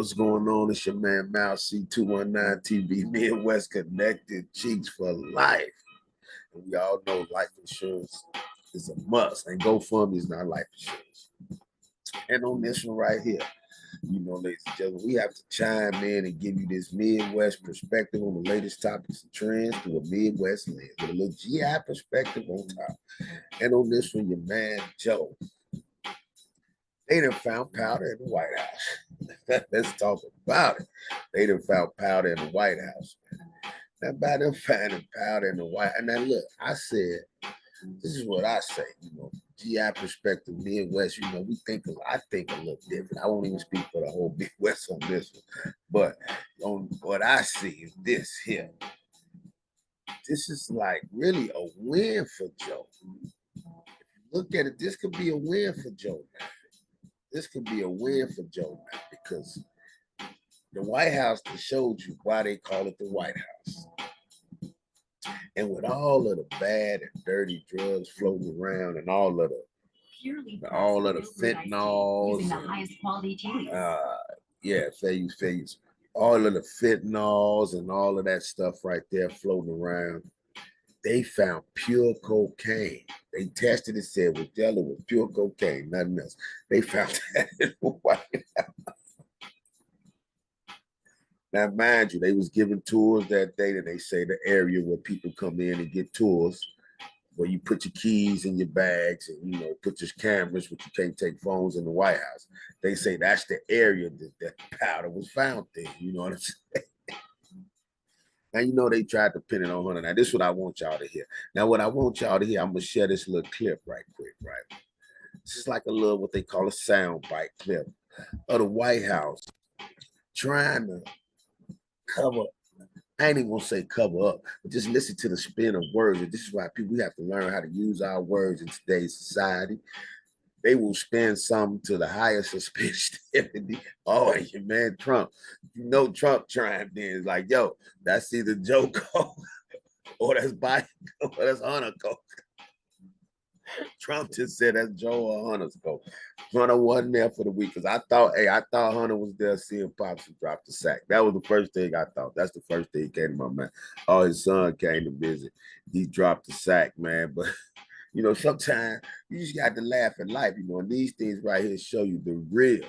What's going on? It's your man Mouse C219 TV, Midwest Connected, Cheeks for Life. And we all know life insurance is a must, and GoFundMe is not life insurance. And on this one right here, ladies and gentlemen, we have to chime in and give you this Midwest perspective on the latest topics and trends through a Midwest lens with a little GI perspective on top. And on this one, your man Joe. They done found powder in the White House. Let's talk about it. They done found powder in the White House. Now, by them finding powder in the White House, and now look, I said, this is what I say, GI perspective, Midwest, I think a little different. I won't even speak for the whole Midwest on this one. But on what I see is this here. This is like really a win for Joe. If you look at it, this could be a win for Joe now. This could be a win for Joe now because the White House showed you why they call it the White House. And with all of the bad and dirty drugs floating around and all of the fentanyls, the highest quality chilies. Phase, all of the fentanyls and all of that stuff right there floating around, they found pure cocaine. They tested it, said it was pure cocaine, nothing else. They found that in the White House. Now, mind you, they was giving tours that day, and they say the area where people come in and get tours, where you put your keys in your bags and, put your cameras, but you can't take phones in the White House. They say that's the area that powder was found there. You know what I'm saying? Now, they tried to pin it on Hunter. Now, this is what I want y'all to hear. Now, what I want y'all to hear, I'm going to share this little clip right quick, right? This is like a little, what they call a sound bite clip of the White House trying to cover, I ain't even going to say cover up, but just listen to the spin of words. And this is why we have to learn how to use our words in today's society. They will spin something to the highest suspicion. Oh, and your man Trump. Trump chimed in. It's like, yo, that's either Joe Coke or that's Biden or that's Hunter Coke. Trump just said that's Joe or Hunter's Coke. Hunter wasn't there for the week because I thought Hunter was there seeing Pops drop the sack. That was the first thing I thought. That's the first thing that came to my mind. Oh, his son came to visit. He dropped the sack, man. But sometimes you just got to laugh at life, and these things right here show you the real.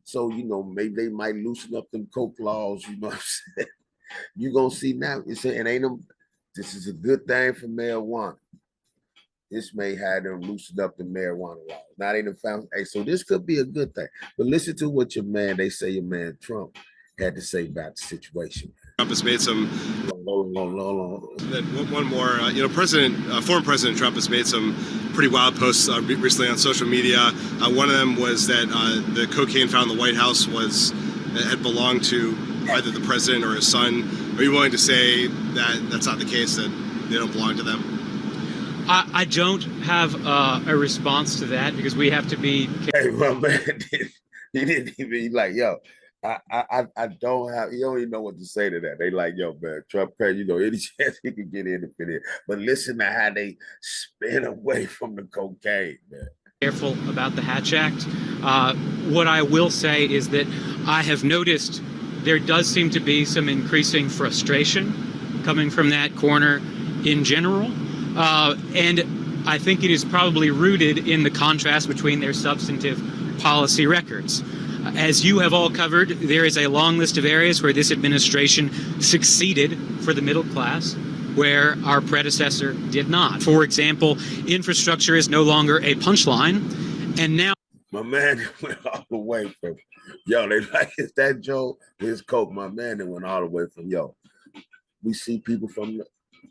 So, maybe they might loosen up them coke laws, you know what I'm saying? You're going to see now, this is a good thing for marijuana. This may have them loosened up the marijuana laws. Now they done found, so this could be a good thing. But listen to what your man Trump had to say about the situation. Trump has made some. Hold on. One more. Former President Trump has made some pretty wild posts recently on social media. One of them was that the cocaine found in the White House had belonged to either the president or his son. Are you willing to say that that's not the case, that they don't belong to them? I don't have a response to that because we have to be. Hey, my man, he didn't even like, yo. I don't have. You don't even know what to say to that. They like, yo, man, Trump, any chance he could get in and fit in. But listen to how they spin away from the cocaine, man. Careful about the Hatch Act. What I will say is that I have noticed there does seem to be some increasing frustration coming from that corner in general. And I think it is probably rooted in the contrast between their substantive policy records. As you have all covered, there is a long list of areas where this administration succeeded for the middle class, where our predecessor did not. For example, infrastructure is no longer a punchline, and now... My man went all the way from, yo, they like, is that Joe? His coke, my man, that went all the way from, yo, we see people from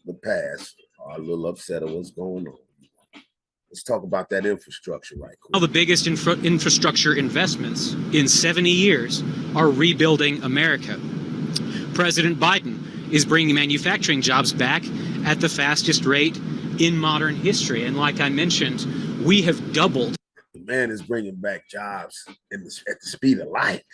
the past are a little upset at what's going on. Let's talk about that infrastructure right quick. Now the biggest infrastructure investments in 70 years are rebuilding America. President Biden is bringing manufacturing jobs back at the fastest rate in modern history. And like I mentioned, we have doubled. The man is bringing back jobs at the speed of light.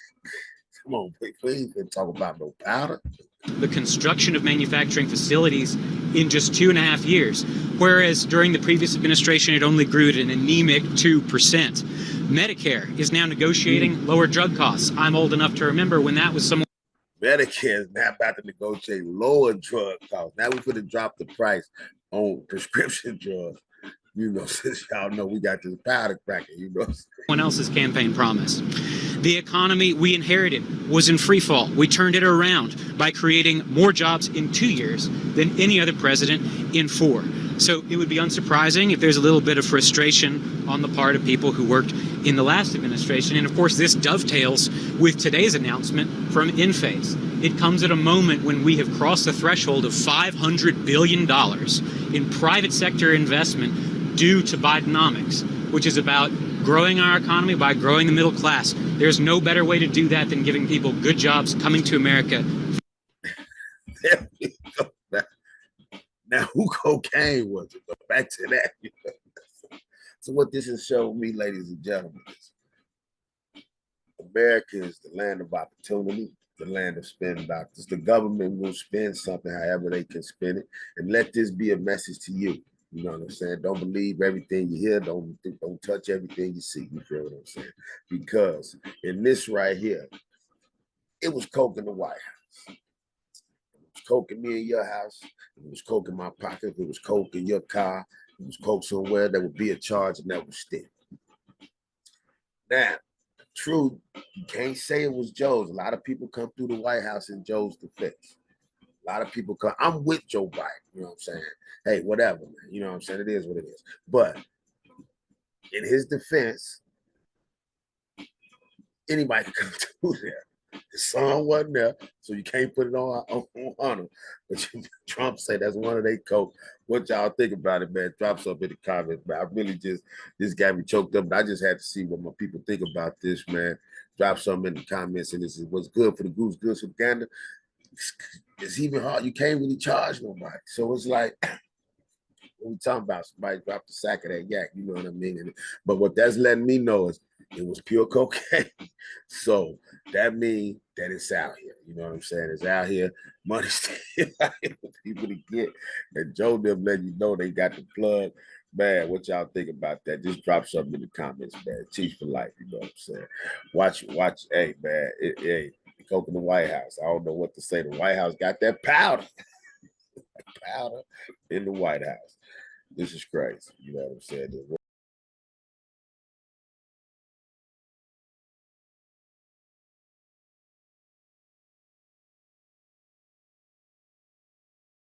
Come on, please, we talk about no powder. The construction of manufacturing facilities in just 2.5 years, whereas during the previous administration it only grew at an anemic 2%. Medicare is now negotiating lower drug costs. I'm old enough to remember when that was somewhere. Medicare is now about to negotiate lower drug costs. Now we're going to drop the price on prescription drugs. You know, since y'all know we got this powder cracking, you know. Someone else's campaign promise. The economy we inherited was in free fall. We turned it around by creating more jobs in 2 years than any other president in 4. So it would be unsurprising if there's a little bit of frustration on the part of people who worked in the last administration. And of course, this dovetails with today's announcement from Enphase. It comes at a moment when we have crossed the threshold of $500 billion in private sector investment due to Bidenomics, which is about growing our economy by growing the middle class. There's no better way to do that than giving people good jobs coming to America. There we go. Now, who cocaine was it? But back to that. So what this is showing me, ladies and gentlemen, is America is the land of opportunity, the land of spend doctors. The government will spend something however they can spend it. And let this be a message to you. You know what I'm saying? Don't believe everything you hear. Don't touch everything you see. You feel what I'm saying? Because in this right here, it was coke in the White House. It was coke in me in your house. It was coke in my pocket. It was coke in your car. It was coke somewhere. There would be a charge and that would stick. Now, true, you can't say it was Joe's. A lot of people come through the White House in Joe's defense. A lot of people come. I'm with Joe Biden. You know what I'm saying? Hey, whatever, man. You know what I'm saying? It is what it is. But in his defense, anybody can come through there. His son wasn't there, so you can't put it on him. But Trump said that's one of their coke. What y'all think about it, man? Drop something in the comments, man. I really this got me choked up. But I just had to see what my people think about this, man. Drop something in the comments. And this is what's good for the goose, good for Uganda. It's even hard. You can't really charge nobody. So it's like, what we talking about? Somebody dropped a sack of that yak, you know what I mean? But what that's letting me know is it was pure cocaine. So that means that it's out here. You know what I'm saying? It's out here. Money's still out here for people to get. And Joe them let you know they got the plug. Man, what y'all think about that? Just drop something in the comments, man. Teach for life, you know what I'm saying? Watch. Hey, man. Hey, coke in the White House. I don't know what to say. The White House got that powder. Powder in the White House. This is crazy. You know what I'm saying?